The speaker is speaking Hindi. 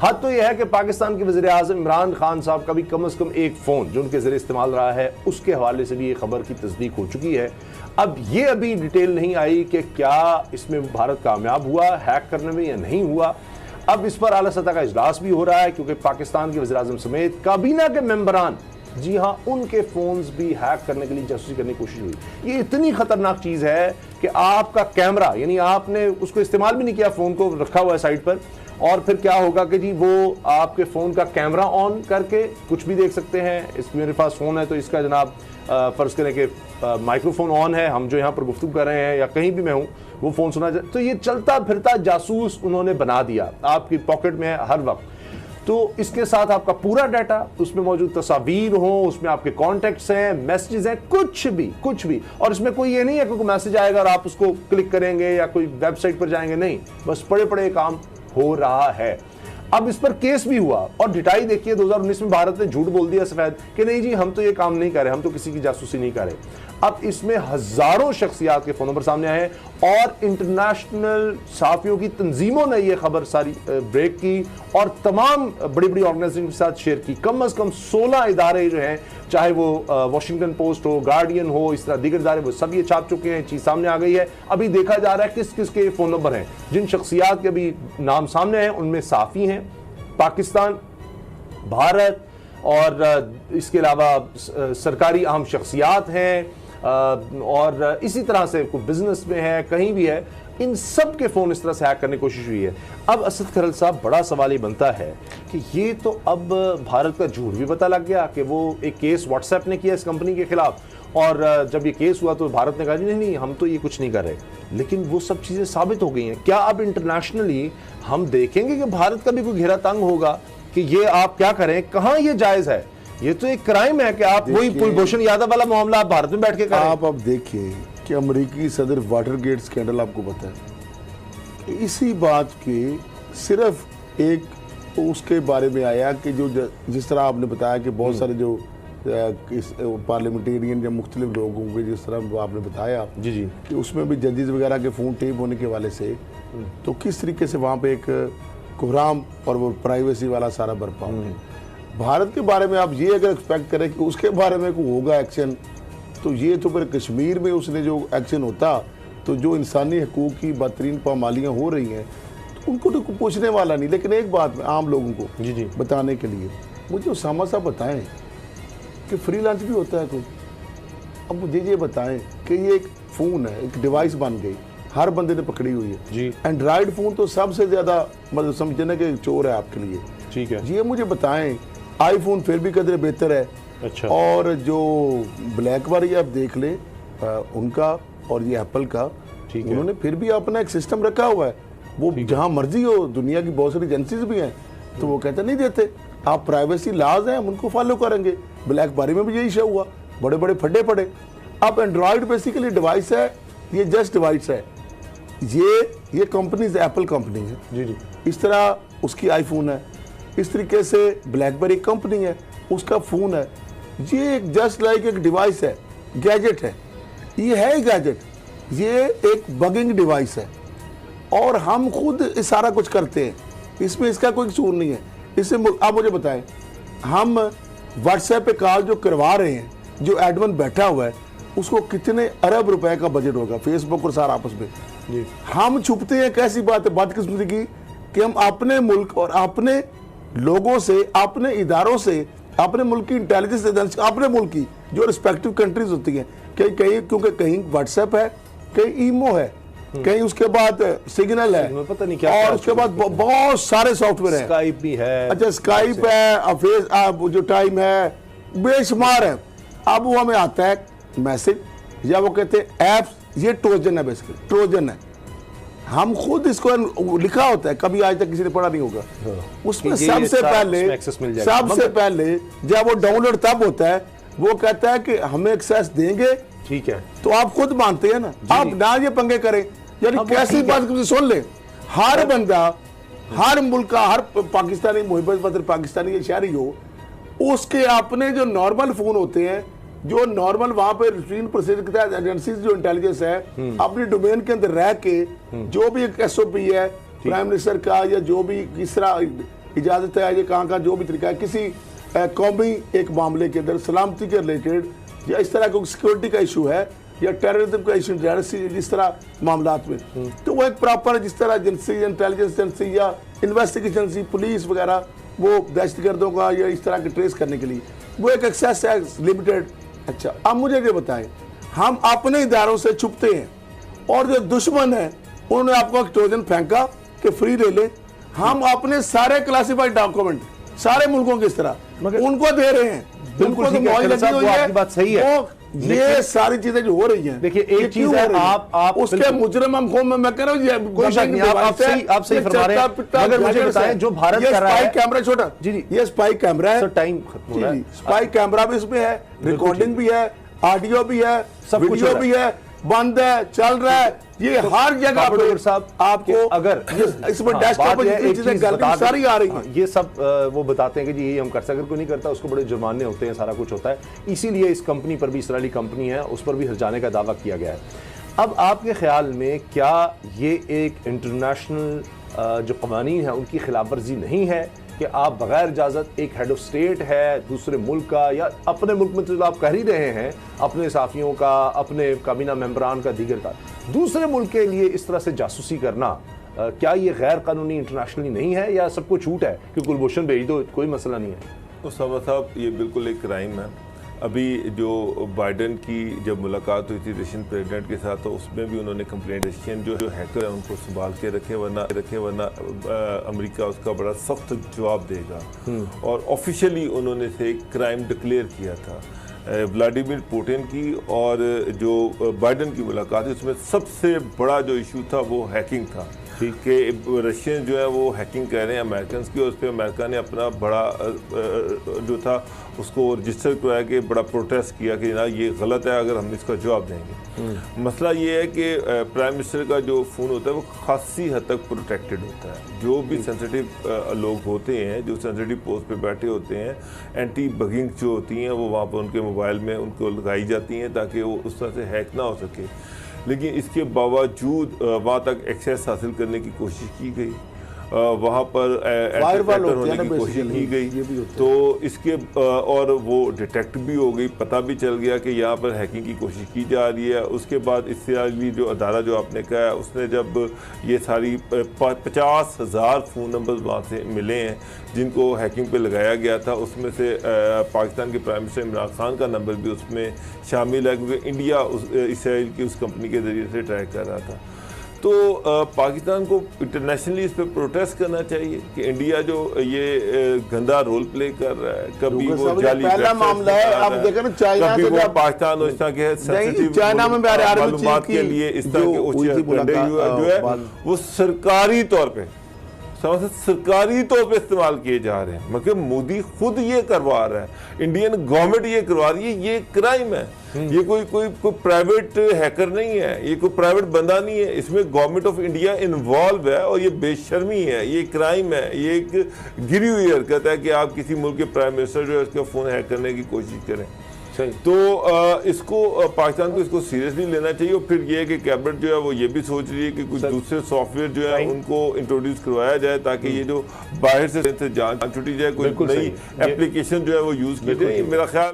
हद तो यह है कि पाकिस्तान के वज़ीर आज़म इमरान खान साहब का भी कम से कम एक फ़ोन जो उनके ज़रिए इस्तेमाल रहा है उसके हवाले से भी ये खबर की तस्दीक हो चुकी है। अब ये अभी डिटेल नहीं आई कि क्या इसमें भारत कामयाब हुआ हैक करने में या नहीं हुआ। अब इस पर आला सतह का इजलास भी हो रहा है क्योंकि पाकिस्तान के वज़ीर आज़म समेत काबीना के मेंबरान, जी हाँ, उनके फ़ोन्स भी हैक करने के लिए जासूसी करने की कोशिश हुई। ये इतनी ख़तरनाक चीज़ है कि आपका कैमरा, यानी आपने उसको इस्तेमाल भी नहीं किया, फ़ोन को रखा हुआ है साइड पर, और फिर क्या होगा कि जी वो आपके फ़ोन का कैमरा ऑन करके कुछ भी देख सकते हैं। इस मेरे पास फ़ोन है तो इसका जनाब फ़र्ज़ करें कि माइक्रोफोन ऑन है, हम जो यहाँ पर गुफ्तगू कर रहे हैं या कहीं भी मैं हूँ वो फ़ोन सुना जाए, तो ये चलता फिरता जासूस उन्होंने बना दिया, आपकी पॉकेट में है हर वक्त। तो इसके साथ आपका पूरा डाटा, उसमें मौजूद तस्वीर हो, उसमें आपके कॉन्टेक्ट्स हैं, मैसेजेस हैं, कुछ भी। और इसमें कोई ये नहीं है कि कोई मैसेज आएगा और आप उसको क्लिक करेंगे या कोई वेबसाइट पर जाएंगे, नहीं, बस पड़े काम हो रहा है। अब इस पर केस भी हुआ और डिटाई देखिए, 2019 में भारत ने झूठ बोल दिया सफेद कि नहीं जी हम तो ये काम नहीं कर रहे, हम तो किसी की जासूसी नहीं कर रहे। अब इसमें हजारों शख्सियात के फोन नंबर सामने आए और इंटरनेशनल सहाफियों की तंजीमों ने यह खबर सारी ब्रेक की और तमाम बड़ी बड़ी ऑर्गेनाइजेशन के साथ शेयर की। कम अज कम 16 इदारे जो हैं, चाहे वो वॉशिंगटन पोस्ट हो, गार्डियन हो, इस तरह दीगर इदारे, वो सब ये छाप चुके हैं, चीज सामने आ गई है। अभी देखा जा रहा है किस किस के फोन नंबर हैं। जिन शख्सियात के अभी नाम सामने हैं उनमें सहाफी हैं पाकिस्तान, भारत और इसके अलावा सरकारी अहम शख्सियात हैं और इसी तरह से कोई बिजनेस में है, कहीं भी है, इन सब के फ़ोन इस तरह से हैक करने की कोशिश हुई है। अब असद खरल साहब, बड़ा सवाल ये बनता है कि ये तो अब भारत का झूठ भी पता लग गया कि वो एक केस व्हाट्सएप ने किया इस कंपनी के खिलाफ, और जब ये केस हुआ तो भारत ने कहा नहीं हम तो ये कुछ नहीं कर रहे, लेकिन वो सब चीज़ें साबित हो गई हैं। क्या अब इंटरनेशनली हम देखेंगे कि भारत का भी कोई घेरा तंग होगा कि ये आप क्या करें, कहाँ ये जायज़ है? ये तो एक क्राइम है कि आप वही कुलभूषण यादव वाला मामला आप भारत में बैठ के करें। आप अब देखिए कि अमेरिकी सदर वाटरगेट स्कैंडल आपको पता है कि इसी बात के सिर्फ एक उसके बारे में आया कि जो जिस तरह आपने बताया कि बहुत सारे जो पार्लियामेंटेरियन या मुख्तलिफ लोग होंगे, जिस तरह आपने बताया जी कि उसमें भी जजेस वगैरह के फ़ोन टेप होने के हवाले से, तो किस तरीके से वहाँ पे एक कोहराम और वो प्राइवेसी वाला सारा बर्पा हो। भारत के बारे में आप ये अगर एक्सपेक्ट करें कि उसके बारे में कोई होगा एक्शन, तो ये तो फिर कश्मीर में उसने जो एक्शन होता, तो जो इंसानी हकूक़ की बदतरीन पामालियाँ हो रही हैं तो उनको तो पूछने वाला नहीं। लेकिन एक बात आम लोगों को जी बताने के लिए, मुझे उसामा साहब बताएं कि फ्री लंच भी होता है कोई? अब मुझे ये बताएं कि ये एक फ़ोन है, एक डिवाइस बन गई, हर बंदे ने पकड़ी हुई है जी। एंड्रॉयड फ़ोन तो सबसे ज़्यादा मतलब समझे ना कि चोर है आपके लिए, ठीक है। ये मुझे बताएं आईफोन फिर भी कदर बेहतर है। अच्छा। और जो ब्लैकबेरी आप देख लें उनका और ये एप्पल का, ठीक है, उन्होंने फिर भी अपना एक सिस्टम रखा हुआ है। वो जहाँ मर्जी हो, दुनिया की बहुत सारी एजेंसीज भी हैं, तो वो कहते नहीं देते, आप प्राइवेसी लॉज हैं हम उनको फॉलो करेंगे। ब्लैकबेरी में भी यही शो हुआ, बड़े बड़े फड्डे पड़े। अब एंड्रॉयड बेसिकली डिवाइस है, ये जस्ट डिवाइस है, ये कंपनी एप्पल कंपनी है जी। इस तरह उसकी आईफोन है, इस तरीके से ब्लैकबेरी कंपनी है, उसका फ़ोन है। ये एक जस्ट लाइक एक डिवाइस है, गैजेट है, ये है गैजेट, ये एक बगिंग डिवाइस है और हम खुद सारा कुछ करते हैं, इसमें इसका कोई कसूर नहीं है। इससे आप मुझे बताएं, हम व्हाट्सएप पे कॉल जो करवा रहे हैं, जो एडमिन बैठा हुआ है, उसको कितने अरब रुपए का बजट होगा, फेसबुक और सारा आपस में जी। हम छुपते हैं, कैसी बात है बदकिस्मती की कि हम अपने मुल्क और अपने लोगों से, अपने इदारों से, अपने मुल्क की इंटेलिजेंस एजेंसी, अपने मुल्क की जो रिस्पेक्टिव कंट्रीज होती हैं, कहीं क्योंकि कहीं व्हाट्सएप है, कहीं ईमो है, कहीं उसके बाद सिग्नल है, पता नहीं क्या, और उसके बाद बहुत सारे सॉफ्टवेयर है, स्काइप भी है, अच्छा स्काइप है, फेस जो टाइम है, बेशुमार है। अब वो हमें आता है मैसेज या वो कहते हैं एप्स, ये ट्रोजन है, बेसिकली ट्रोजन है। हम खुद इसको लिखा होता है, कभी आज तक किसी ने पढ़ा नहीं होगा। उसमें सबसे पहले जब वो डाउनलोड तब होता है, वो कहता है कि हमें एक्सेस देंगे, ठीक है, तो आप खुद मानते हैं ना, आप ना ये पंगे करें, यानी कैसी बात सुन ले। हर बंदा, हर मुल्क का, हर पाकिस्तानी मुहिब्बत पाकिस्तानी या शहरी हो, उसके अपने जो नॉर्मल फोन होते हैं, जो नॉर्मल वहां पे रूटीन प्रोसीजर के तहत एजेंसीज जो इंटेलिजेंस है अपनी डोमेन के अंदर रह के जो भी एक एसओपी है प्राइम मिनिस्टर का या जो भी किस तरह इजाज़त है, ये कहाँ का जो भी तरीका है, किसी कौमी एक मामले के अंदर सलामती के रिलेटेड या इस तरह का सिक्योरिटी का इशू है या टेररिज्म का इशू, जिस तरह मामलात में, तो वो एक प्रॉपर जिस तरह एजेंसी, इंटेलिजेंस एजेंसी या इन्वेस्टिगेशन एजेंसी, पुलिस वगैरह, वो दहशतगर्दों का या इस तरह के ट्रेस करने के लिए वो एक एक्सेस है लिमिटेड। अच्छा, अब मुझे ये बताएं, हम अपने इदारों से छुपते हैं और जो दुश्मन है उन्होंने आपको एक ट्रोजन फेंका कि फ्री ले ले, हम अपने सारे क्लासिफाइड डॉक्यूमेंट सारे मुल्कों की इस तरह उनको दे रहे हैं, बिल्कुल ठीक है, आपकी बात सही है। ये सारी चीजें जो हो रही हैं, देखिए एक चीज है, आप उसके मुजरिम हम मैं कह रहा हूँ, आप सही फरमा रहे हैं, अगर मुझे बताएं जो भारत कर रहा है कैमरा, छोटा जी ये स्पाई कैमरा है, टाइम खत्म हो रहा है, स्पाई कैमरा भी इसमें है, रिकॉर्डिंग भी है, ऑडियो भी है, सब वीडियो भी है, बंद है, चल रहा है, ये हर जगह पे साहब आपको अगर इसमें डेस्कटॉप पर जितनी चीजें सारी आ रही हैं, ये सब वो बताते हैं कि जी यही हम कर सकते, अगर कोई नहीं करता उसको बड़े जुर्माने होते हैं, सारा कुछ होता है, इसीलिए इस कंपनी पर भी, इसराइली कंपनी है, उस पर भी हर्जाने का दावा किया गया है। अब आपके ख्याल में क्या ये एक इंटरनेशनल जो कवानीन है उनकी खिलाफ वर्जी नहीं है कि आप बगैर इजाज़त, एक हेड ऑफ स्टेट है दूसरे मुल्क का या अपने मुल्क में, तो आप कह ही रहे हैं अपने साफियों का, अपने काबीना मेंबरान का, दीगर का, दूसरे मुल्क के लिए इस तरह से जासूसी करना, क्या ये गैर कानूनी इंटरनेशनली नहीं है या सबको छूट है कि कुलभूषण भेज दो, कोई मसला नहीं है? तो साहब ये बिल्कुल एक क्राइम है। अभी जो बाइडन की जब मुलाकात हुई थी रशियन प्रेसिडेंट के साथ, तो उसमें भी उन्होंने कंप्लेंट, रशियन जो हैकर है उनको संभाल के रखे, वरना अमेरिका उसका बड़ा सख्त जवाब देगा। और ऑफिशियली उन्होंने से क्राइम डिक्लेयर किया था। व्लादिमीर पुतिन की और जो बाइडन की मुलाकात है उसमें सबसे बड़ा जो इशू था वो हैकिंग था कि रशियन जो है वो हैकिंग कर रहे हैं अमेरिकन की, और उस पर अमेरिका ने अपना बड़ा जो था उसको रजिस्टर कराया कि बड़ा प्रोटेस्ट किया कि ना ये गलत है, अगर हम इसका जवाब देंगे। मसला ये है कि प्राइम मिनिस्टर का जो फ़ोन होता है वो खासी हद तक प्रोटेक्टेड होता है। जो भी सेंसिटिव लोग होते हैं, जो सेंसिटिव पोस्ट पे बैठे होते हैं, एंटी बगिंग जो होती हैं वो वहाँ पर उनके मोबाइल में उनको लगाई जाती हैं ताकि वो उस तरह से हैक ना हो सके। लेकिन इसके बावजूद वहाँ तक एक्सेस हासिल करने की कोशिश की गई, वहाँ पर होने की कोशिश की गई, तो इसके और वो डिटेक्ट भी हो गई, पता भी चल गया कि यहाँ पर हैकिंग की कोशिश की जा रही है। उसके बाद इससे अगली जो अदारा जो आपने कहा है, उसने जब ये सारी 50,000 फ़ोन नंबर वहाँ से मिले हैं जिनको हैकिंग पे लगाया गया था, उसमें से पाकिस्तान के प्राइम मिनिस्टर इमरान खान का नंबर भी उसमें शामिल है, क्योंकि इंडिया इसराइल की उस कंपनी के ज़रिए से ट्रैक कर रहा था। तो पाकिस्तान को इंटरनेशनली इस पर प्रोटेस्ट करना चाहिए कि इंडिया जो ये गंदा रोल प्ले कर रहा है, कभी वो जाली पहला मामला है, आप देखें ना चाइना से वो पाकिस्तान और इस तरह के सेंसिटिव मालूमात के लिए इस तरह के उच्च जो है वो सरकारी तौर पे सरकारी तौर पे इस्तेमाल किए जा रहे हैं। मतलब मोदी खुद ये करवा रहा है, इंडियन गवर्नमेंट ये करवा रही है, ये क्राइम है। ये कोई प्राइवेट हैकर नहीं है, ये कोई प्राइवेट बंदा नहीं है, इसमें गवर्नमेंट ऑफ इंडिया इन्वॉल्व है और ये बेशर्मी है, ये क्राइम है, ये एक गिरी हुई हरकत है कि आप किसी मुल्क के प्राइम मिनिस्टर जो है उसका फ़ोन हैक करने की कोशिश करें। तो इसको पाकिस्तान को इसको सीरियसली लेना चाहिए। और फिर ये है कि कैबिनेट जो है वो ये भी सोच रही है कि कुछ दूसरे सॉफ्टवेयर जो है उनको इंट्रोड्यूस करवाया जाए ताकि ये जो बाहर से जान छुटी जाए, कोई नई एप्लीकेशन जो है वो यूज़ की जाए। मेरा ख्याल